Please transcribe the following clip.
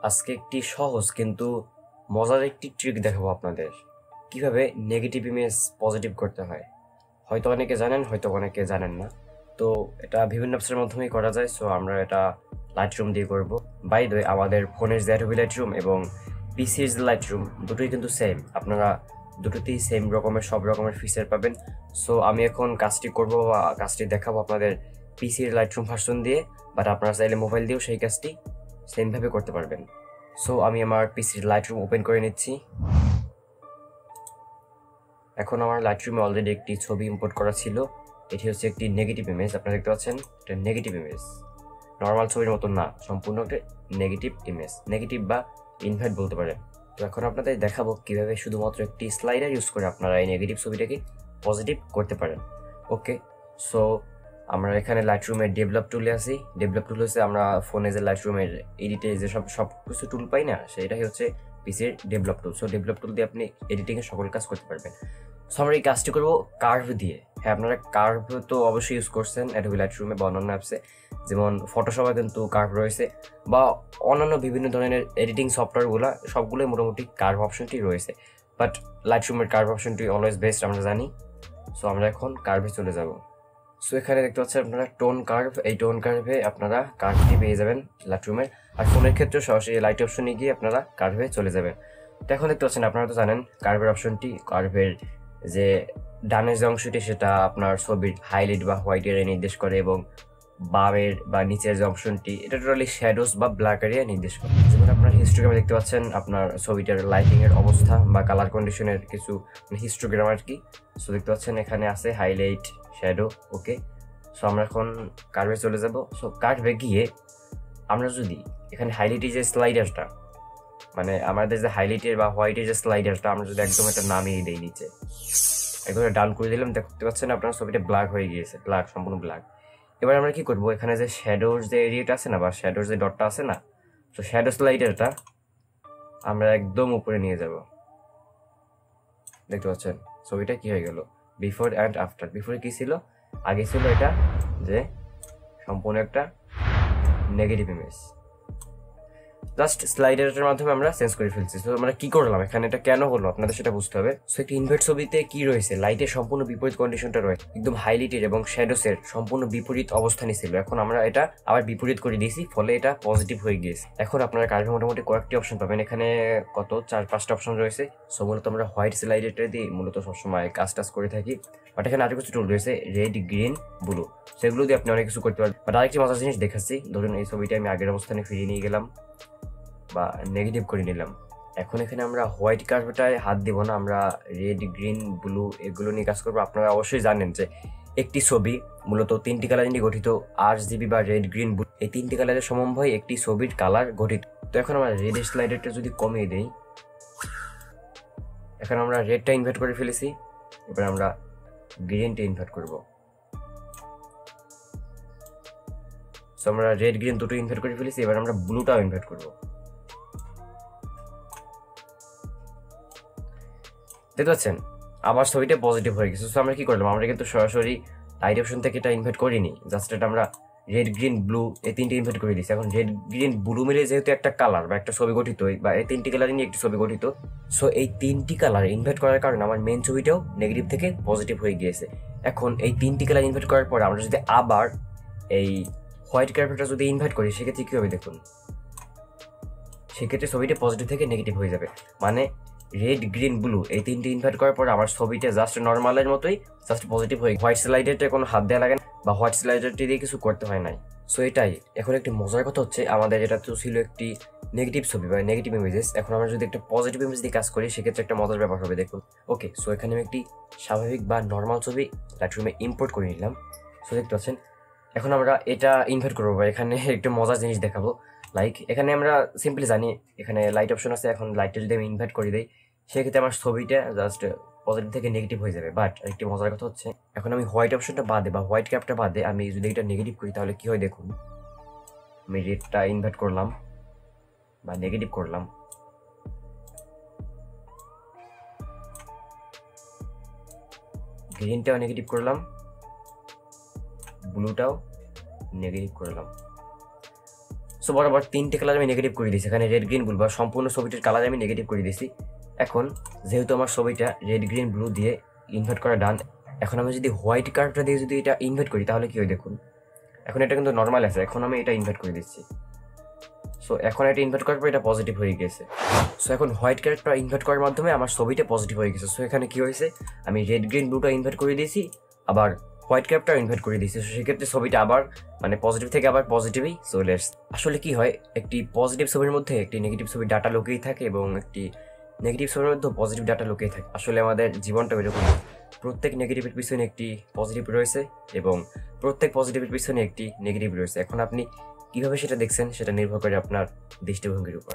আজকে একটি সহজ কিন্তু মজার একটি ট্রিক দেখাবো আপনাদের কিভাবে নেগেটিভ ইমেজ পজিটিভ করতে হয়। হয়তো অনেকে জানেন, হয়তো অনেকে জানেন না। তো এটা বিভিন্ন অ্যাপসের মাধ্যমেই করা যায়। সো আমরা এটা লাইটরুম দিয়ে করব। বাই দ্য ওয়ে, আমাদের ফোনের যে অ্যাডোবি লাইটরুম এবং পিসির যে লাইটরুম দুটোই কিন্তু সেম। আপনারা দুটোতেই সেম রকমের সব রকমের ফিচার পাবেন। সো আমি এখন কাজটি করব বা কাজটি দেখাবো আপনাদের পিসির লাইটরুম ভার্সন দিয়ে, বাট আপনারা চাইলে মোবাইল দিয়েও সেই কাজটি সেমভাবে করতে পারবেন। সো আমি আমার পিসির লাইটরুম ওপেন করে নিচ্ছি। এখন আমার লাইটরুমে অলরেডি একটি ছবি ইম্পোর্ট করা ছিল। এটি হচ্ছে একটি নেগেটিভ ইমেজ, আপনারা দেখতে পাচ্ছেন এটা নেগেটিভ ইমেজ, নর্মাল ছবির মতো না, সম্পূর্ণ একটা নেগেটিভ ইমেজ, নেগেটিভ বা ইনভার্ট বলতে পারেন। তো এখন আপনাদের দেখাবো কিভাবে শুধুমাত্র একটি স্লাইডার ইউজ করে আপনারা এই নেগেটিভ ছবিটাকে পজিটিভ করতে পারেন। ওকে, সো আমরা এখানে লাইটরুমের ডেভেলপ টুলে আছি। ডেভেলপ টুল হচ্ছে আমরা ফোনে যে লাইটরুমের এডিটে যে সব কিছু টুল পাই না, সেটাই হচ্ছে পিসির ডেভেলপ টুল। সো ডেভেলপ টুল দিয়ে আপনি এডিটিংয়ের সকল কাজ করতে পারবেন। সো আমরা এই কাজটি করবো কার্ভ দিয়ে। হ্যাঁ, আপনারা কার্ভ তো অবশ্যই ইউজ করছেন অ্যাডোবি লাইটরুমে বা অন্যান্য অ্যাপসে, যেমন ফটোশপে কিন্তু কার্ভ রয়েছে, বা অন্যান্য বিভিন্ন ধরনের এডিটিং সফটওয়্যারগুলো সবগুলোই মোটামুটি কার্ভ অপশনটি রয়েছে। বাট লাইটরুমের কার্ভ অপশনটি অলওয়েজ বেস্ট, আমরা জানি। সো আমরা এখন কার্ভে চলে যাব। সো এখানে দেখতে পাচ্ছেন আপনারা টোন কার্ভ, এই টোন কার্ভে আপনারা কার্ভটি পেয়ে যাবেন লাইটরুমের। আর ফোনের ক্ষেত্রে সরাসরি লাইট অপশনে গিয়ে আপনারা কার্ভে চলে যাবেন। তো এখন দেখতে পাচ্ছেন, আপনারা তো জানেন কার্ভের অপশনটি, কার্ভের যে ডানের যে অংশটি সেটা আপনার ছবির হাইলাইট বা হোয়াইট এরিয়া নির্দেশ করে, এবং বামের বা নিচের যে অপশনটি এটা টোটালি শ্যাডোজ বা ব্ল্যাক এরিয়া নির্দেশ করে। যেমন আপনার হিস্টোগ্রামে দেখতে পাচ্ছেন আপনার ছবিটার লাইটিং এর অবস্থা বা কালার কন্ডিশনের কিছু হিস্টোগ্রাম আর কি। সো দেখতে পাচ্ছেন এখানে আছে হাইলাইট, শ্যাডো। ওকে, সো আমরা এখন কার্ভে চলে যাব। সো কার্ভে গিয়ে আমরা যদি এখানে হাইলাইটের যে স্লাইডারটা, মানে আমাদের যে হাইলাইটের বা হোয়াইটের যে স্লাইডারটা, আমরা যদি একদম এটা নামিয়ে দিই নিচে, একদম ডান করে দিলাম, দেখতে পাচ্ছেন আপনার ছবিটা ব্ল্যাক হয়ে গিয়েছে, ব্ল্যাক, সম্পূর্ণ ব্ল্যাক। এবার আমরা কি করব, এখানে যে শ্যাডোর যে এরিয়াটা আছে না, বা শ্যাডোর যে ডটটা আছে না, তো শ্যাডো স্লাইডারটা আমরা একদম উপরে নিয়ে যাব। দেখতে পাচ্ছেন ছবিটা কি হয়ে গেল, বিফোর অ্যান্ড আফটার। বিফোরে কি ছিল, আগে ছিল এটা যে সম্পূর্ণ একটা নেগেটিভ ইমেজ, জাস্ট স্লাইডারের মাধ্যমে আমরা চেঞ্জ করে ফেলছি। তো আমরা কি করলাম এখানে, এটা কেন হলো আপনাদের সেটা বুঝতে হবে। সো একটি ইনভার্ট ছবিতে কি রয়েছে, লাইটের সম্পূর্ণ বিপরীত কন্ডিশনটা রয়েছে, একদম হাইলাইটের এবং শ্যাডোসের সম্পূর্ণ বিপরীত অবস্থানই ছিল। এখন আমরা এটা আবার বিপরীত করে দিয়েছি, ফলে এটা পজিটিভ হয়ে গিয়েছে। এখন আপনারা কার্ভে মোটামুটি কয়েকটি অপশন পাবেন, এখানে কত 4-5টা অপশন রয়েছে। সো মূলত আমরা হোয়াইট স্লাইডারটা দিয়ে মূলত সবসময় কাজ করে থাকি। বাট এখানে আরো কিছু টুল রয়েছে, রেড, গ্রিন, ব্লু, সেগুলো দিয়ে আপনি অনেক কিছু করতে পারবেন। বাট আরেকটি মজার জিনিস দেখাচ্ছি। ধরুন এই ছবিটা আমি আগের অবস্থানে ফিরিয়ে নিয়ে গেলাম বা নেগেটিভ করে নিলাম। এখন এখানে আমরা হোয়াইট কার্ভটায় হাত দিব না, আমরা রেড, গ্রিন, ব্লু এগুলো নিয়ে কাজ করবো। আপনারা অবশ্যই জানেন যে একটি ছবি মূলত 3টি কালার নিয়ে গঠিত, RGB বা রেড, গ্রিন, ব্লু, এই 3টি কালারের সমন্বয়ে একটি ছবির কালার গঠিত। তো এখন আমরা রেড স্লাইডারটা যদি কমিয়ে দেই, এখন আমরা রেডটা ইনভার্ট করে ফেলেছি, এবার আমরা গ্রিনটা ইনভার্ট করব। সো আমরা রেড, গ্রিন দুটো ইনভার্ট করে ফেলেছি, এবার আমরা ব্লুটাও ইনভার্ট করব। দেখতে পাচ্ছেন আবার ছবিটা পজিটিভ হয়ে গেছে। সো আমরা কি করলাম, আমরা কিন্তু সরাসরি লাইট অপশন থেকে এটা ইনভার্ট করিনি, জাস্ট এটা আমরা রেড, গ্রিন, ব্লু এই 3টে ইনভার্ট করে দিচ্ছি। এখন রেড, গ্রিন, ব্লু মিলে যেহেতু একটা কালার বা একটা ছবি গঠিত, বা এই 3টি কালার নিয়ে একটি ছবি গঠিত, সো এই 3টি কালার ইনভার্ট করার কারণে আমার মেন ছবিটাও নেগেটিভ থেকে পজিটিভ হয়ে গিয়েছে। এখন এই 3টি কালার ইনভার্ট করার পরে আমরা যদি আবার এই হোয়াইট কার্ভটা যদি ইনভার্ট করি, সেক্ষেত্রে কি হবে দেখুন, সেক্ষেত্রে ছবিটা পজিটিভ থেকে নেগেটিভ হয়ে যাবে। মানে রেড, গ্রিন, ব্লু এই 3টে ইনভার্ট করার পর আমার ছবিটা জাস্ট নর্মালের মতোই জাস্ট পজিটিভ হয়ে, হোয়াইট স্লাইডারটা কোনো হাত দেওয়া লাগে না বা হোয়াইট স্লাইডারটি দিয়ে কিছু করতে হয় নাই। সো এটাই। এখন একটি মজার কথা হচ্ছে, আমাদের এটা তো ছিল একটি নেগেটিভ ছবি বা নেগেটিভ ইমেজেস, এখন আমরা যদি একটা পজিটিভ ইমেজ দিয়ে কাজ করি, সেক্ষেত্রে একটা মজার ব্যাপার হবে দেখুন। ওকে, সো এখানে আমি একটি স্বাভাবিক বা নর্মাল ছবি লাইটরুমে ইম্পোর্ট করে নিলাম। সো দেখতে পাচ্ছেন এখন আমরা এটা ইনভার্ট করবো, বা এখানে একটা মজার জিনিস দেখাবো। লাইক এখানে আমরা সিম্পলি জানি এখানে লাইট অপশন আছে, এখন লাইটটা যদি আমি ইনভার্ট করে দিই, সেক্ষেত্রে আমার ছবিটা জাস্ট পজিটিভ থেকে নেগেটিভ হয়ে যাবে। বাট একটি মজার কথা হচ্ছে, এখন আমি হোয়াইট অপশনটা বাদে বা হোয়াইট ক্যাপটা বাদে আমি যদি এটা নেগেটিভ করি, তাহলে কি হয় দেখুন। আমি রেডটা ইনভার্ট করলাম বা নেগেটিভ করলাম, গ্রিনটাও নেগেটিভ করলাম, ব্লুটাও নেগেটিভ করলাম। সো বরাবর 3টে কালার আমি নেগেটিভ করে দিয়েছি, এখানে রেড গ্রিন ব্লু বা সম্পূর্ণ ছবিটির কালার আমি নেগেটিভ করে দিয়েছি। এখন যেহেতু আমার ছবিটা রেড গ্রিন ব্লু দিয়ে ইনভার্ট করা ডান, এখন আমি যদি হোয়াইট কার্ভটা দিয়ে যদি এটা ইনভার্ট করি তাহলে কি হয় দেখুন। এখন এটা কিন্তু নর্মাল আছে, এখন আমি এটা ইনভার্ট করে দিচ্ছি। সো এখন এটা ইনভার্ট করার পর এটা পজিটিভ হয়ে গেছে। সো এখন হোয়াইট কার্ভটা ইনভার্ট করার মাধ্যমে আমার ছবিটা পজিটিভ হয়ে গেছে। সো এখানে কি হয়েছে, আমি রেড গ্রিন ব্লুটা ইনভার্ট করে দিয়েছি, আবার হোয়াইট কার্ভটা ইনভার্ট করে দিয়েছি। সো সেক্ষেত্রে ছবিটা আবার মানে পজিটিভ থেকে আবার পজিটিভই চলে আসছে। আসলে কি হয়, একটি পজিটিভ ছবির মধ্যে একটি নেগেটিভ ছবির ডাটা লুকিয়ে থাকে এবং একটি নেগেটিভ ছবির মধ্যে পজিটিভ ডাটা লুকিয়ে থাকে। আসলে আমাদের জীবনটা এরকম, প্রত্যেক নেগেটিভের পিছনে একটি পজিটিভ রয়েছে এবং প্রত্যেক পজিটিভের পিছনে একটি নেগেটিভ রয়েছে। এখন আপনি কিভাবে সেটা দেখছেন সেটা নির্ভর করে আপনার দৃষ্টিভঙ্গির উপর।